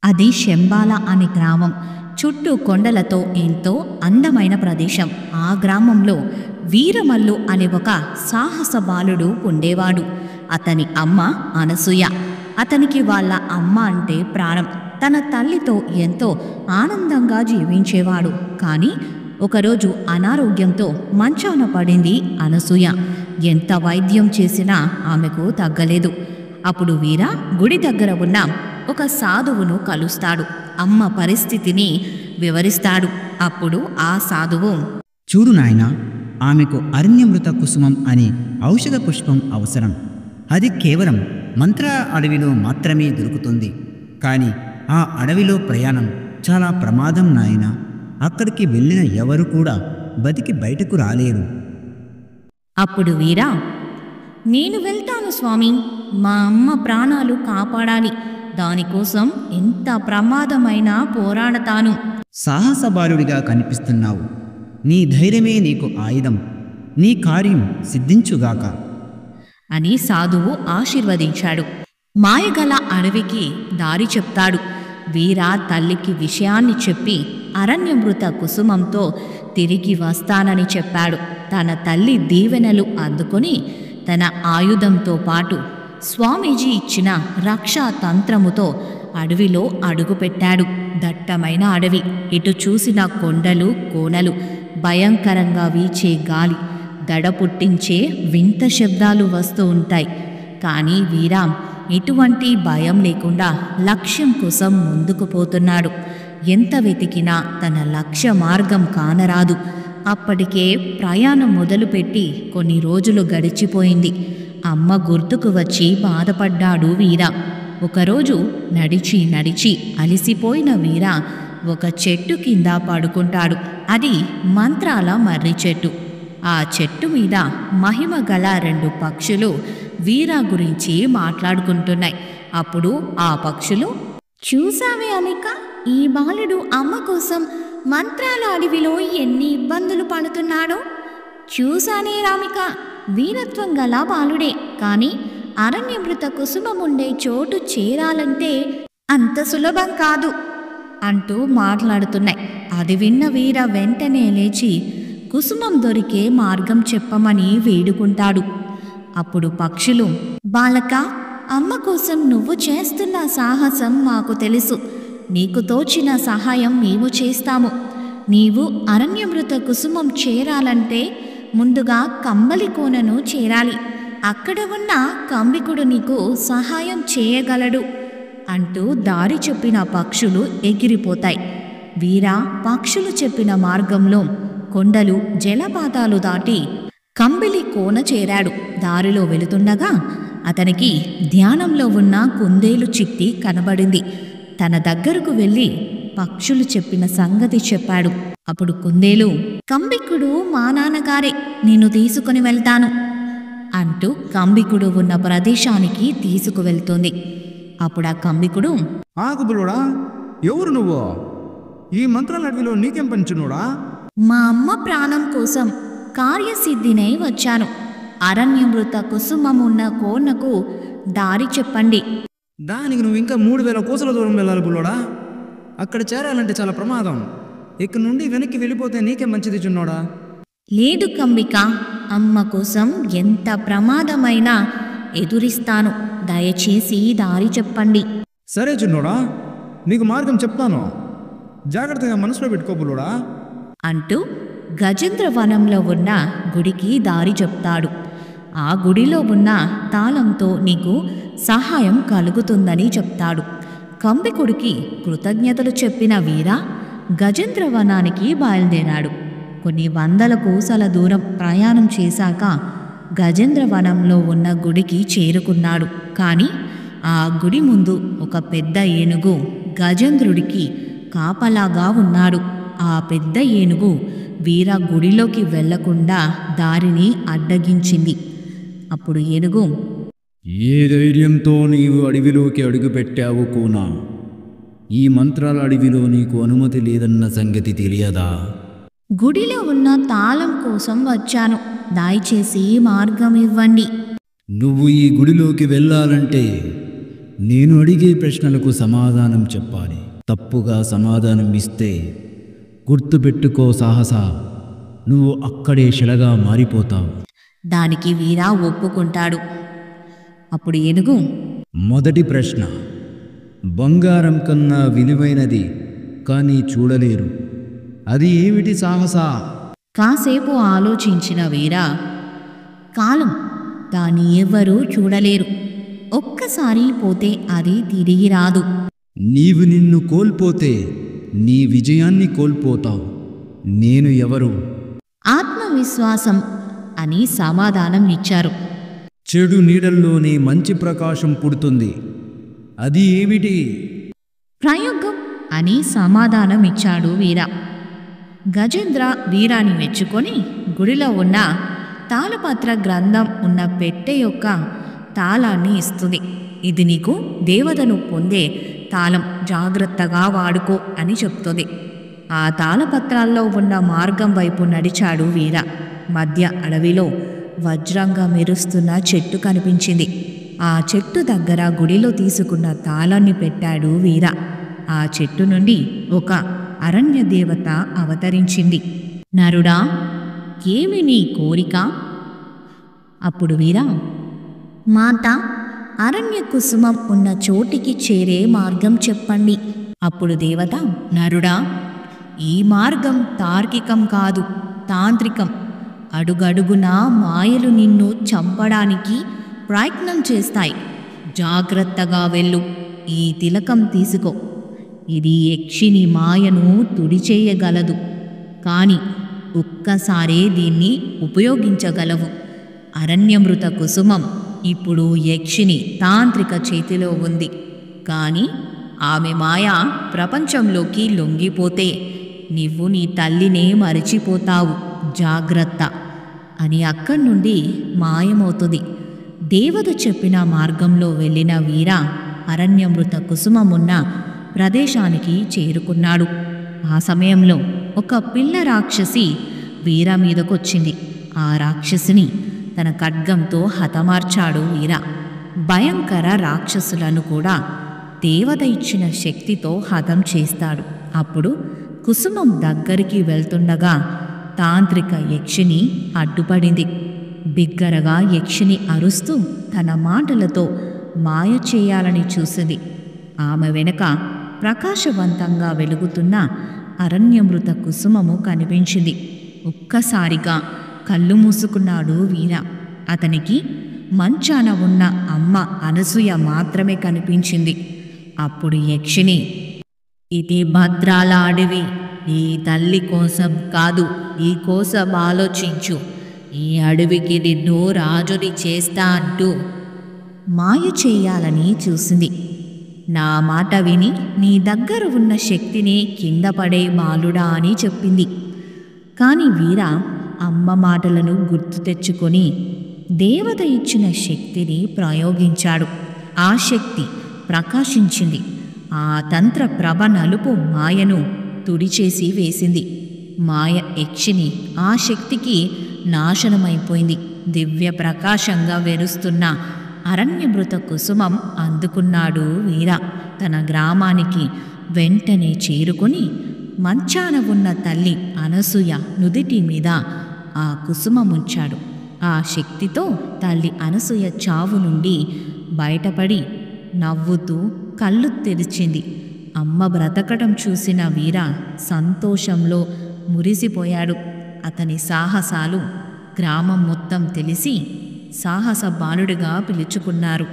అది శంబాల అనే గ్రామం. చుట్టూ కొండలతో ఎంతో అందమైన ప్రదేశం. ఆ గ్రామంలో వీరమల్లు అనే ఒక సాహస బాలుడు ఉండేవాడు. అతని అమ్మ అనసూయ. అతనికి వాళ్ళ అమ్మ అంటే ప్రాణం. తన తల్లితో ఎంతో ఆనందంగా జీవించేవాడు. కానీ ఒకరోజు అనారోగ్యంతో మంచాన పడింది అనసూయ. ఎంత వైద్యం చేసినా ఆమెకు తగ్గలేదు. అప్పుడు వీర గుడి దగ్గర ఉన్న ఒక సాధువును కలుస్తాడు. అమ్మ పరిస్థితిని వివరిస్తాడు. అప్పుడు ఆ సాధువు, చూడు నాయనా, ఆమెకు అరణ్యమృత కుసుమం అనే ఔషధ పుష్పం అవసరం. అది కేవలం మంత్ర అడవిలో మాత్రమే దొరుకుతుంది. కానీ ఆ అడవిలో ప్రయాణం చాలా ప్రమాదం నాయనా. అక్కడికి వెళ్ళిన ఎవరు కూడా బతికి బయటకు రాలేరు. అప్పుడు వీరా, నేను వెళ్తాను స్వామి. మా అమ్మ ప్రాణాలు కాపాడాలి. దానికోసం ఎంత ప్రమాదమైనా పోరాడతాను. సాహసబాలుడిగా కనిపిస్తున్నావు. నీ ధైర్యమే నీకు ఆయుధం. నీ కార్యం సిద్ధించుగాక అని సాధువు ఆశీర్వదించాడు. మాయగల అడవికి దారి చెప్తాడు. వీరా తల్లికి విషయాన్ని చెప్పి అరణ్యమృత కుసుమంతో తిరిగి వస్తానని చెప్పాడు. తన తల్లి దీవెనలు అందుకొని తన ఆయుధంతో పాటు స్వామీజీ ఇచ్చిన రక్షా తంత్రముతో అడవిలో అడుగుపెట్టాడు. దట్టమైన అడవి. ఇటు చూసిన కొండలు, కోనలు, భయంకరంగా వీచే గాలి, దడ పుట్టించే వింత శబ్దాలు వస్తూ ఉంటాయి. కానీ వీరా ఎటువంటి భయం లేకుండా లక్ష్యం కోసం ముందుకు పోతున్నాడు. ఎంత వెతికినా తన లక్ష్య మార్గం కానరాదు. అప్పటికే ప్రయాణం మొదలుపెట్టి కొన్ని రోజులు గడిచిపోయింది. అమ్మ గుర్తుకు వచ్చి బాధపడ్డాడు వీరా. ఒకరోజు నడిచి నడిచి అలిసిపోయిన వీరా ఒక చెట్టు కింద పడుకుంటాడు. అది మంత్రాల మర్రి చెట్టు. ఆ చెట్టు మీద మహిమ గల 2 పక్షులు వీరా గురించి మాట్లాడుకుంటున్నాయి. అప్పుడు ఆ పక్షులు, చూసావే అనిక, ఈ బాలుడు అమ్మ కోసం మంత్రాల అడవిలో ఎన్ని ఇబ్బందులు పడుతున్నాడో. చూసానే రామిక, వీరత్వం గల బాలుడే. కానీ అరణ్యమృత కుసుమం ఉండే చోటు చేరాలంటే అంత సులభం కాదు అంటూ మాట్లాడుతున్నాయి. అది విన్న వీర వెంటనే లేచి కుసుమం దొరికే మార్గం చెప్పమని వేడుకుంటాడు. అప్పుడు పక్షులు, బాలక, అమ్మ కోసం నువ్వు చేస్తున్న సాహసం మాకు తెలుసు. నీకు తోచిన సహాయం మేము చేస్తాము. నీవు అరణ్యమృత కుసుమం చేరాలంటే ముందుగా కంబలి కోనను చేరాలి. అక్కడ ఉన్న కంబికుడు నీకు సహాయం చేయగలడు అంటూ దారి చెప్పిన పక్షులు ఎగిరిపోతాయి. వీరా పక్షులు చెప్పిన మార్గంలో కొండలు, జలపాతాలు దాటి కంబిలి కోన చేరాడు. దారిలో వెళుతుండగా అతనికి ధ్యానంలో ఉన్న కుందేలు చిట్టి కనబడింది. తన దగ్గరకు వెళ్ళి పక్షులు చెప్పిన సంగతి చెప్పాడు. అప్పుడు కుందేలు, కంబికుడు మా నాన్నగారే, నేను తీసుకుని వెళ్తాను అంటూ కంబికుడు ఉన్న ప్రదేశానికి తీసుకువెళ్తుంది. అప్పుడు ఆ కంబికుడు, ఆగుబులుడా, ఎవరు నువ్వు? ఈ మంత్రాల అడవిలో నీకేం పంచునుడా? మా అమ్మ ప్రాణం కోసం కార్యసిద్ధినై వచ్చాను. అరణ్యమృత కుసుమం ఉన్న కోనకు దారి చెప్పండి. దానికి నువ్వు ఇంకా 3000 కోసల దూరం వెళ్ళాలి బుల్లోడా. అక్కడ చేరాలంటే చాలా ప్రమాదం. ఇక్కడ నుండి వెనక్కి వెళ్ళిపోతే నీకే మంచిది చున్నోడా. లేదు కంబిక, అమ్మ కోసం ఎంత ప్రమాదమైనా ఎదురిస్తాను. దయచేసి దారి చెప్పండి. సరే చున్నోడా, నీకు మార్గం చెప్తాను. జాగ్రత్తగా మనసులో పెట్టుకో బుల్లోడా అంటూ గజేంద్ర వనంలో ఉన్న గుడికి దారి చెప్తాడు. ఆ గుడిలో ఉన్న తాళంతో నీకు సహాయం కలుగుతుందని చెప్తాడు. కంబికుడికి కృతజ్ఞతలు చెప్పిన వీర గజేంద్ర వనానికి బయలుదేరాడు. కొన్ని వందల కోసల దూరం ప్రయాణం చేశాక గజేంద్ర వనంలో ఉన్న గుడికి చేరుకున్నాడు. కానీ ఆ గుడి ముందు ఒక పెద్ద ఏనుగు గజేంద్రుడికి కాపలాగా ఉన్నాడు. ఆ పెద్ద ఏనుగు వీర గుడిలోకి వెళ్లకుండా దారిని అడ్డగించింది. అప్పుడు ఏనుగు, ఏ ధైర్యంతో నీవు అడవిలోకి అడుగుపెట్టావు కూనా? ఈ మంత్రాల అడవిలో నీకు అనుమతి లేదన్న సంగతి తెలియదా? గుడిలో ఉన్న తాళం కోసం వచ్చాను. దయచేసి మార్గం ఇవ్వండి. నువ్వు ఈ గుడిలోకి వెళ్ళాలంటే నేను అడిగే ప్రశ్నలకు సమాధానం చెప్పాలి. తప్పుగా సమాధానం ఇస్తే గుర్తుపెట్టుకో సాహస, నువ్వు అక్కడే శిలగా మారిపోతావు. దానికి వీర ఒప్పుకుంటాడు. అప్పుడు ఏనుగు, మొదటి ప్రశ్న, బంగారం కన్నా విలువైనది కానీ చూడలేరు, అది ఏమిటి సాహస? కాసేపు ఆలోచించిన వీర, కాలం, దాన్ని ఎవ్వరూ చూడలేరు. ఒక్కసారి పోతే అది తిరిగి రాదు. నీవు నిన్ను కోల్పోతే నీ విజయాన్ని కోల్పోతావు. నేను ఎవరు? ఆత్మవిశ్వాసం అని సమాధానం ఇచ్చారు. చెడు నీడల్లోనే మంచి ప్రకాశం పుడుతుంది, అది ఏమిటి? ప్రయోగం అని సమాధానం ఇచ్చాడు వీర. గజేంద్ర వీరాని మెచ్చుకొని గుడిలో ఉన్న తాళపత్ర గ్రంథం ఉన్న పెట్టె యొక్క తాళాన్ని ఇస్తుంది. ఇది నీకు దేవతను పొందే తాళం, జాగ్రత్తగా వాడుకో అని చెప్తుంది. ఆ తాళపత్రాల్లో ఉన్న మార్గం వైపు నడిచాడు వీర. మధ్య అడవిలో వజ్రంగా మెరుస్తున్న చెట్టు కనిపించింది. ఆ చెట్టు దగ్గర గుడిలో తీసుకున్న తాళాన్ని పెట్టాడు వీర. ఆ చెట్టు నుండి ఒక అరణ్య దేవత అవతరించింది. నరుడా, ఏమి నీ కోరిక? అప్పుడు వీర, మాత, అరణ్య కుసుమం ఉన్న చోటికి చేరే మార్గం చెప్పండి. అప్పుడు దేవత, నరుడా, ఈ మార్గం తార్కికం కాదు, తాంత్రికం. అడుగడుగునా మాయలు నిన్ను చంపడానికి ప్రయత్నం చేస్తాయి. జాగ్రత్తగా వెళ్ళు. ఈ తిలకం తీసుకో. ఇది యక్షిని మాయను తుడిచేయగలదు, కానీ ఒక్కసారే దీన్ని ఉపయోగించగలవు. అరణ్యమృత కుసుమం ఇప్పుడు యక్షిని తాంత్రిక చేతిలో ఉంది, కానీ ఆమె మాయ ప్రపంచంలోకి లొంగిపోతే నీవు నీ తల్లినే మరిచిపోతావు. జాగ్రత్త అని అక్కడి నుండి మాయమవుతుంది. దేవత చెప్పిన మార్గంలో వెళ్ళిన వీర అరణ్యమృత కుసుమమున్న ప్రదేశానికి చేరుకున్నాడు. ఆ సమయంలో ఒక పిల్ల రాక్షసి వీర మీదకొచ్చింది. ఆ రాక్షసిని తన ఖడ్గంతో హతమార్చాడు వీర. భయంకర రాక్షసులను కూడా దేవత ఇచ్చిన శక్తితో హతం చేస్తాడు. అప్పుడు కుసుమం దగ్గరికి వెళ్తుండగా తాంత్రిక యక్షిని అడ్డుపడింది. బిగ్గరగా యక్షిని అరుస్తూ తన మాటలతో మాయ చేయాలని చూసింది. ఆమె వెనుక ప్రకాశవంతంగా వెలుగుతున్న అరణ్యమృత కుసుమము కనిపించింది. ఒక్కసారిగా కళ్ళు మూసుకున్నాడు వీర. అతనికి మంచాన ఉన్న అమ్మ అనసూయ మాత్రమే కనిపించింది. అప్పుడు యక్షిని, ఇది భద్రాల అడవి, ఈ తల్లి కోసం కాదు, ఈ కోసం ఆలోచించు. ఈ అడవికి నిన్ను రాజుని చేస్తా అంటూ మాయ చేయాలని చూసింది. నా మాట విని నీ దగ్గర ఉన్న శక్తిని కింద పడే బాలుడా అని చెప్పింది. కాని వీర అమ్మ మాటలను గుర్తు తెచ్చుకొని దేవత ఇచ్చిన శక్తిని ప్రయోగించాడు. ఆ శక్తి ప్రకాశించింది. ఆ తంత్ర ప్రభ నలుపు మాయను తుడిచేసి వేసింది. మాయ యక్షిని ఆ శక్తికి నాశనమైపోయింది. దివ్య ప్రకాశంగా వెరుస్తున్న అరణ్యమృత కుసుమం అందుకున్నాడు వీర. తన గ్రామానికి వెంటనే చేరుకొని మంచాన ఉన్న తల్లి అనసూయ నుదిటి మీద ఆ కుసుమముంచాడు. ఆ శక్తితో తల్లి అనసూయ చావు నుండి బయటపడి నవ్వుతూ కళ్ళు తెరిచింది. అమ్మ బ్రతకటం చూసిన వీర సంతోషంలో మురిసిపోయాడు. అతని సాహసాలు గ్రామం మొత్తం తెలిసి సాహస బాలుడిగా పిలుచుకున్నారు.